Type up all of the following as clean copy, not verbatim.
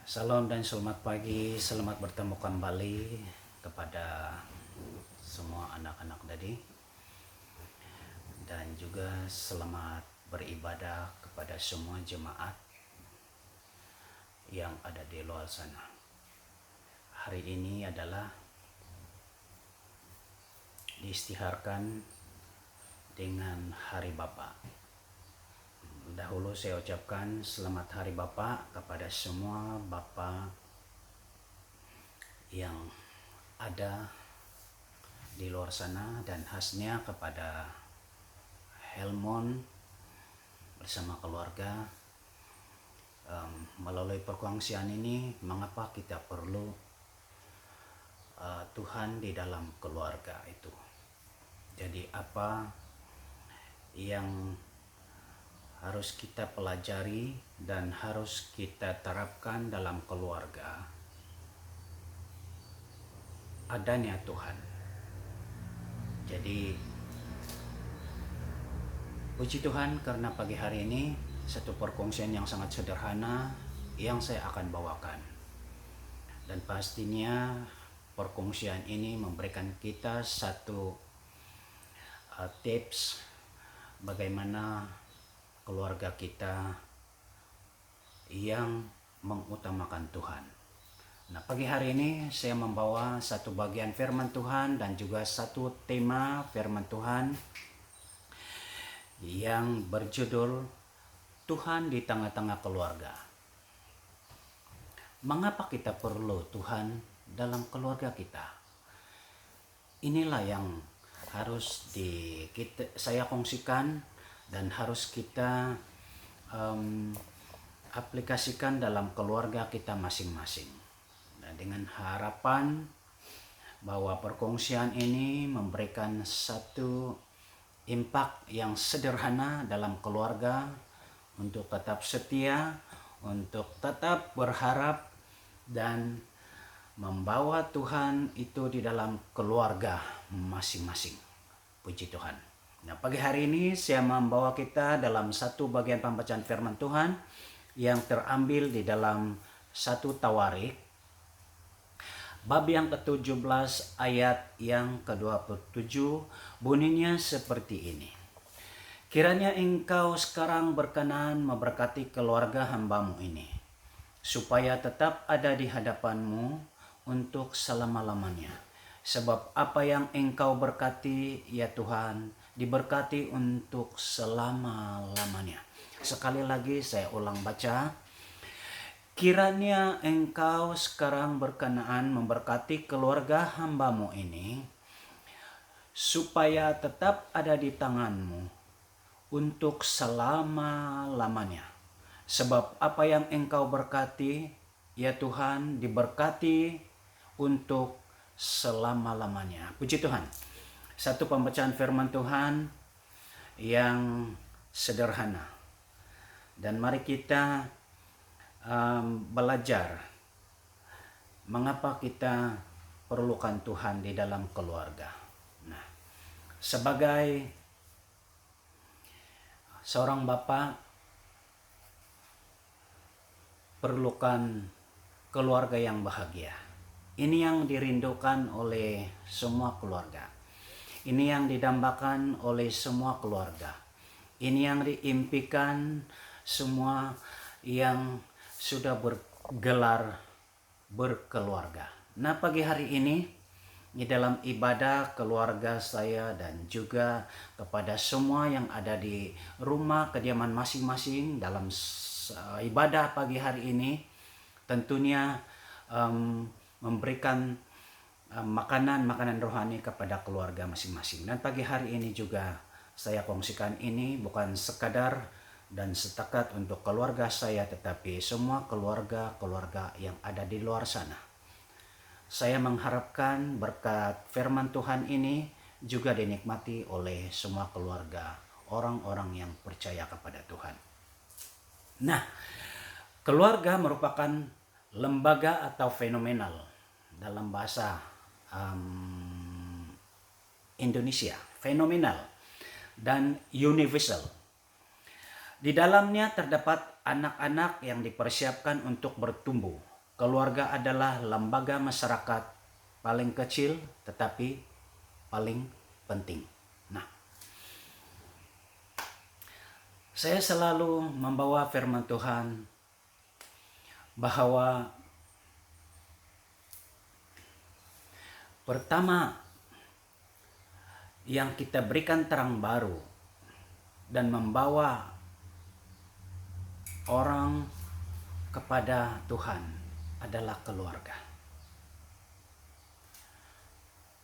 Salam dan selamat pagi, selamat bertemu kembali kepada semua anak-anak tadi, dan juga selamat beribadah kepada semua jemaat yang ada di luar sana. Hari ini adalah diistiharkan dengan Hari Bapa. Dahulu saya ucapkan selamat Hari Bapa kepada semua Bapa yang ada di luar sana, dan khasnya kepada Helmon bersama keluarga. Melalui perkongsian ini, mengapa kita perlu Tuhan di dalam keluarga itu. Jadi apa yang harus kita pelajari dan harus kita terapkan dalam keluarga? Adanya Tuhan. Jadi puji Tuhan karena pagi hari ini satu perkongsian yang sangat sederhana yang saya akan bawakan. Dan pastinya perkongsian ini memberikan kita satu tips bagaimana keluarga kita yang mengutamakan Tuhan. Nah, pagi hari ini saya membawa satu bagian firman Tuhan dan juga satu tema firman Tuhan yang berjudul Tuhan di tengah-tengah keluarga. Mengapa kita perlu Tuhan dalam keluarga kita? Inilah yang harus saya kongsikan dan harus kita aplikasikan dalam keluarga kita masing-masing. Nah, dengan harapan bahwa perkongsian ini memberikan satu impact yang sederhana dalam keluarga untuk tetap setia, untuk tetap berharap dan membawa Tuhan itu di dalam keluarga masing-masing. Puji Tuhan. Nah, pagi hari ini saya membawa kita dalam satu bagian pembacaan firman Tuhan yang terambil di dalam 1 Tawarik bab yang ke-17 ayat yang ke-27. Bunyinya seperti ini. Kiranya engkau sekarang berkenan memberkati keluarga hambamu ini, supaya tetap ada di hadapanmu untuk selama-lamanya. Sebab apa yang engkau berkati, ya Tuhan, diberkati untuk selama-lamanya. Sekali lagi saya ulang baca. Kiranya engkau sekarang berkenaan memberkati keluarga hambamu ini, supaya tetap ada di tanganmu untuk selama-lamanya. Sebab apa yang engkau berkati, ya Tuhan, diberkati untuk selama-lamanya. Puji Tuhan. Satu pembacaan firman Tuhan yang sederhana. Dan mari kita belajar mengapa kita perlukan Tuhan di dalam keluarga. Nah, sebagai seorang bapak perlukan keluarga yang bahagia. Ini yang dirindukan oleh semua keluarga. Ini yang didambakan oleh semua keluarga. Ini yang diimpikan semua yang sudah bergelar berkeluarga. Nah, pagi hari ini di dalam ibadah keluarga saya dan juga kepada semua yang ada di rumah kediaman masing-masing dalam ibadah pagi hari ini, tentunya memberikan makanan rohani kepada keluarga masing-masing. Dan pagi hari ini juga saya kongsikan ini bukan sekadar dan setakat untuk keluarga saya, tetapi semua keluarga yang ada di luar sana. Saya mengharapkan berkat firman Tuhan ini juga dinikmati oleh semua keluarga orang-orang yang percaya kepada Tuhan. Nah, keluarga merupakan lembaga atau fenomenal dalam bahasa Indonesia, fenomenal dan universal. Di dalamnya terdapat anak-anak yang dipersiapkan untuk bertumbuh, keluarga adalah lembaga masyarakat paling kecil tetapi paling penting. Nah, saya selalu membawa firman Tuhan bahwa pertama yang kita berikan terang baru dan membawa orang kepada Tuhan adalah keluarga.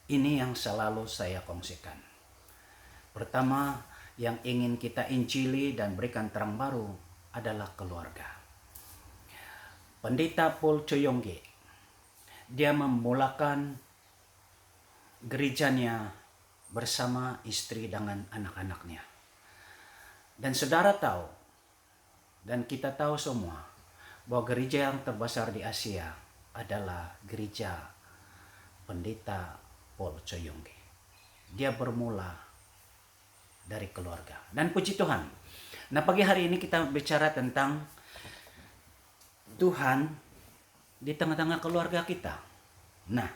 Ini yang selalu saya kongsikan. Pertama, yang ingin kita injili dan berikan terang baru adalah keluarga. Pendeta Paul Choyongge, dia memulakan gerejanya bersama istri dengan anak-anaknya. Dan saudara tahu, dan kita tahu semua, bahwa gereja yang terbesar di Asia adalah gereja Pendeta Paul Choyongge. Dia bermula dari keluarga. Dan puji Tuhan. Nah, pagi hari ini kita bicara tentang Tuhan di tengah-tengah keluarga kita. Nah,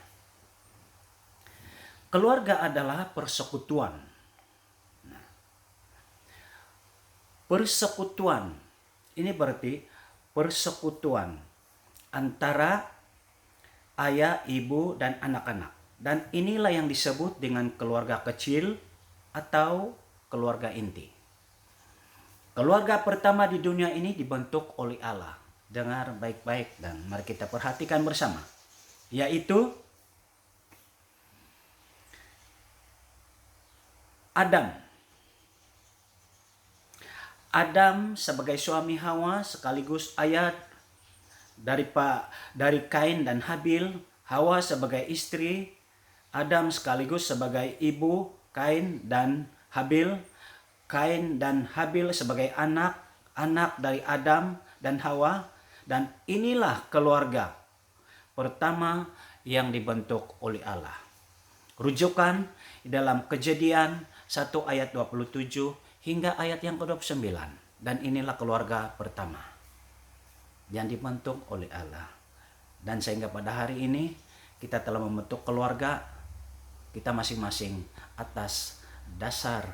keluarga adalah persekutuan. Nah, persekutuan ini berarti persekutuan antara ayah, ibu, dan anak-anak. Dan inilah yang disebut dengan keluarga kecil atau keluarga inti. Keluarga pertama di dunia ini dibentuk oleh Allah. Dengar baik-baik dan mari kita perhatikan bersama. Yaitu Adam. Adam sebagai suami Hawa sekaligus ayah dari Kain dan Habil. Hawa sebagai istri, Adam sekaligus sebagai ibu Kain dan Habil. Kain dan Habil sebagai anak dari Adam dan Hawa. Dan inilah keluarga pertama yang dibentuk oleh Allah. Rujukan dalam Kejadian 1 ayat 27 hingga ayat yang ke-29. Dan inilah keluarga pertama yang dibentuk oleh Allah. Dan sehingga pada hari ini kita telah membentuk keluarga kita masing-masing atas dasar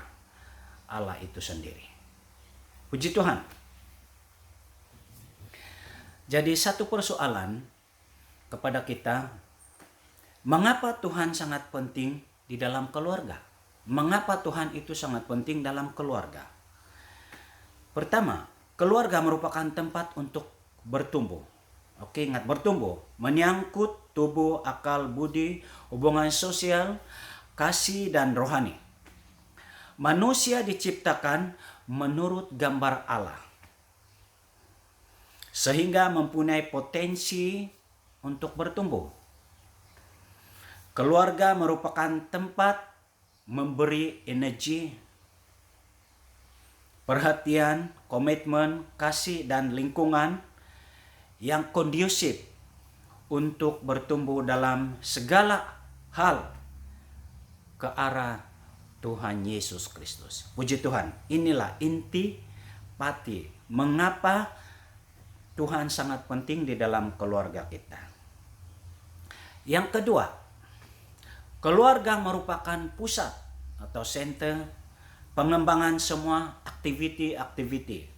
Allah itu sendiri. Puji Tuhan. Jadi satu persoalan kepada kita, mengapa Tuhan sangat penting di dalam keluarga? Mengapa Tuhan itu sangat penting dalam keluarga? Pertama, keluarga merupakan tempat untuk bertumbuh. Oke, ingat bertumbuh. Menyangkut tubuh, akal, budi, hubungan sosial, kasih, dan rohani. Manusia diciptakan menurut gambar Allah, sehingga mempunyai potensi untuk bertumbuh. Keluarga merupakan tempat memberi energi, perhatian, komitmen, kasih, dan lingkungan yang kondusif untuk bertumbuh dalam segala hal ke arah Tuhan Yesus Kristus. Puji Tuhan, inilah inti pati mengapa Tuhan sangat penting di dalam keluarga kita. Yang kedua, keluarga merupakan pusat atau center pengembangan semua aktiviti-aktiviti.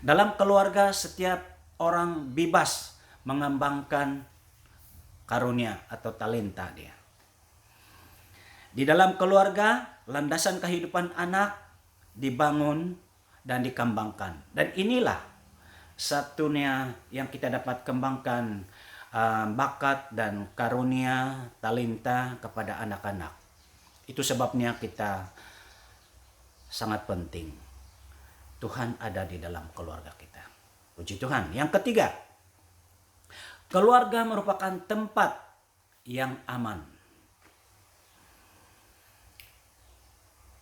Dalam keluarga setiap orang bebas mengembangkan karunia atau talenta dia. Di dalam keluarga, landasan kehidupan anak dibangun dan dikembangkan. Dan inilah satunya yang kita dapat kembangkan bakat dan karunia talenta kepada anak-anak. Itu sebabnya kita sangat penting Tuhan ada di dalam keluarga kita. Puji Tuhan. Yang ketiga, keluarga merupakan tempat yang aman.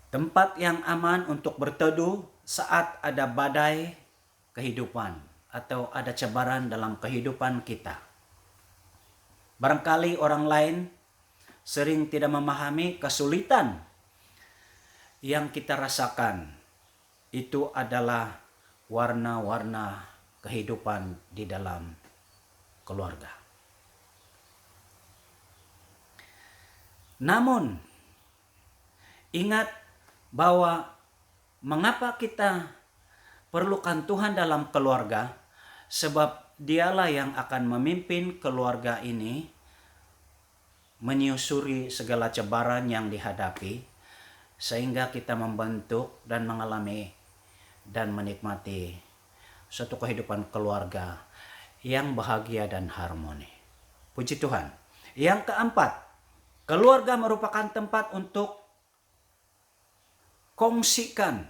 Tempat yang aman untuk berteduh saat ada badai kehidupan atau ada cabaran dalam kehidupan kita. Barangkali orang lain sering tidak memahami kesulitan yang kita rasakan. Itu adalah warna-warna kehidupan di dalam keluarga. Namun, ingat bahwa mengapa kita perlukan Tuhan dalam keluarga, sebab Dialah yang akan memimpin keluarga ini menyusuri segala cabaran yang dihadapi, sehingga kita membentuk dan mengalami dan menikmati suatu kehidupan keluarga yang bahagia dan harmoni. Puji Tuhan. Yang keempat, keluarga merupakan tempat untuk kongsikan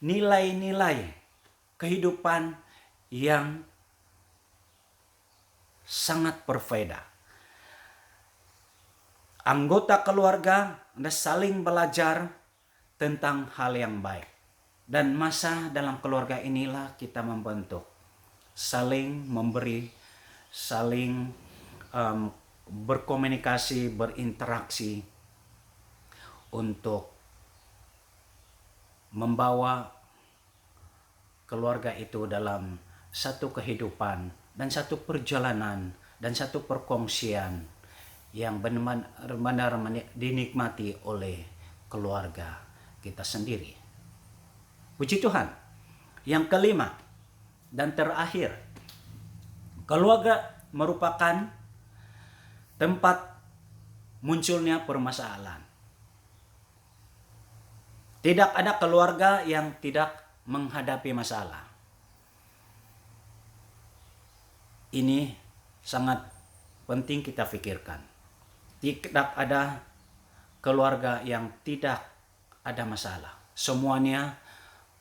nilai-nilai kehidupan yang sangat berfaedah. Anggota keluarga saling belajar tentang hal yang baik. Dan masa dalam keluarga inilah kita membentuk, saling memberi, saling berkomunikasi, berinteraksi untuk membawa keluarga itu dalam satu kehidupan dan satu perjalanan dan satu perkongsian yang benar-benar dinikmati oleh keluarga kita sendiri. Puji Tuhan. Yang kelima dan terakhir, keluarga merupakan tempat munculnya permasalahan. Tidak ada keluarga yang tidak menghadapi masalah. Ini sangat penting kita pikirkan. Tidak ada keluarga yang tidak ada masalah. Semuanya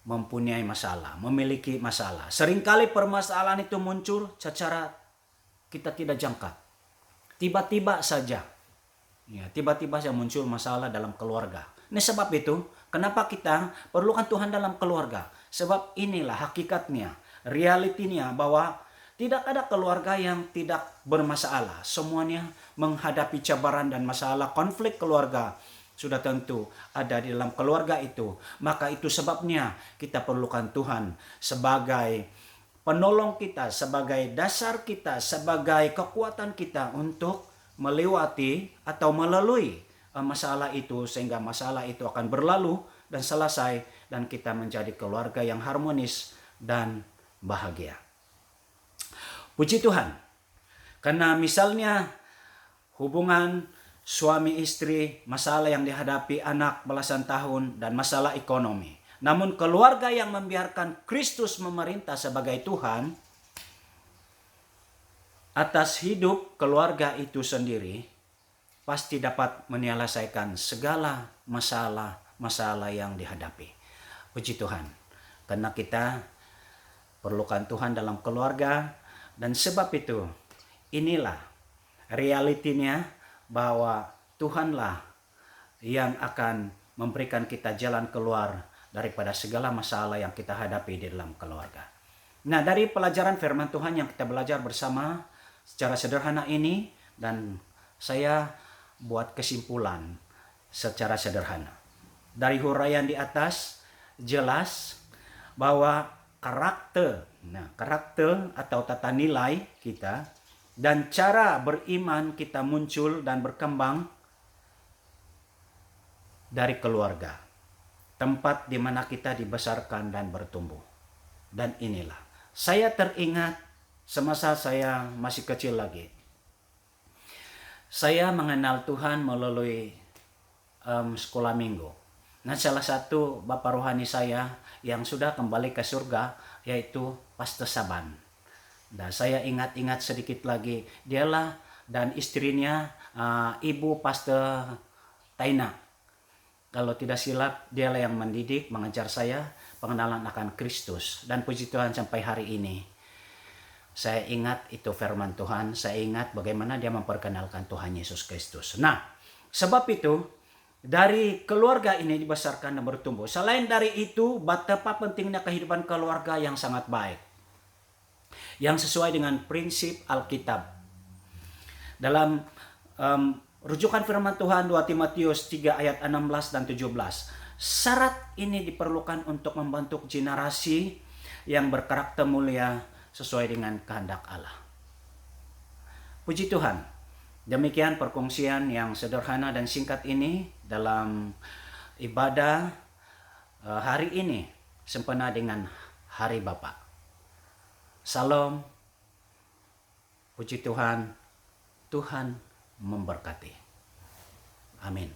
mempunyai masalah, memiliki masalah. Seringkali permasalahan itu muncul secara kita tidak jangka. Tiba-tiba saja. Ya, tiba-tiba saja muncul masalah dalam keluarga. Ini sebab itu, kenapa kita perlukan Tuhan dalam keluarga? Sebab inilah hakikatnya, realitinya bahwa tidak ada keluarga yang tidak bermasalah. Semuanya menghadapi cabaran dan masalah, konflik keluarga. Sudah tentu ada di dalam keluarga itu. Maka itu sebabnya kita perlukan Tuhan sebagai penolong kita, sebagai dasar kita, sebagai kekuatan kita untuk melewati atau melalui masalah itu, sehingga masalah itu akan berlalu dan selesai dan kita menjadi keluarga yang harmonis dan bahagia. Puji Tuhan. Karena misalnya hubungan suami istri, masalah yang dihadapi anak belasan tahun, dan masalah ekonomi. Namun keluarga yang membiarkan Kristus memerintah sebagai Tuhan atas hidup keluarga itu sendiri, pasti dapat menyelesaikan segala masalah yang dihadapi. Puji Tuhan. Karena kita perlukan Tuhan dalam keluarga, dan sebab itu inilah realitinya, bahwa Tuhanlah yang akan memberikan kita jalan keluar daripada segala masalah yang kita hadapi di dalam keluarga. Nah, dari pelajaran firman Tuhan yang kita belajar bersama secara sederhana ini, dan saya buat kesimpulan secara sederhana. Dari huraian di atas jelas bahwa karakter atau tata nilai kita dan cara beriman kita muncul dan berkembang dari keluarga. Tempat di mana kita dibesarkan dan bertumbuh. Dan inilah, saya teringat semasa saya masih kecil lagi. Saya mengenal Tuhan melalui sekolah minggu. Nah, salah satu bapak rohani saya yang sudah kembali ke surga yaitu Pastor Saban. Nah, saya ingat-ingat sedikit lagi, dialah dan istrinya Ibu Pastor Taina. Kalau tidak silap, dialah yang mendidik, mengajar saya pengenalan akan Kristus. Dan puji Tuhan sampai hari ini, saya ingat itu firman Tuhan, saya ingat bagaimana dia memperkenalkan Tuhan Yesus Kristus. Nah, sebab itu, dari keluarga ini dibesarkan dan bertumbuh. Selain dari itu, betapa pentingnya kehidupan keluarga yang sangat baik, yang sesuai dengan prinsip Alkitab. Dalam rujukan firman Tuhan 2 Timotius 3 ayat 16 dan 17. Syarat ini diperlukan untuk membentuk generasi yang berkarakter mulia sesuai dengan kehendak Allah. Puji Tuhan. Demikian perkongsian yang sederhana dan singkat ini dalam ibadah hari ini sempena dengan Hari Bapa. Salam. Puji Tuhan. Tuhan memberkati. Amin.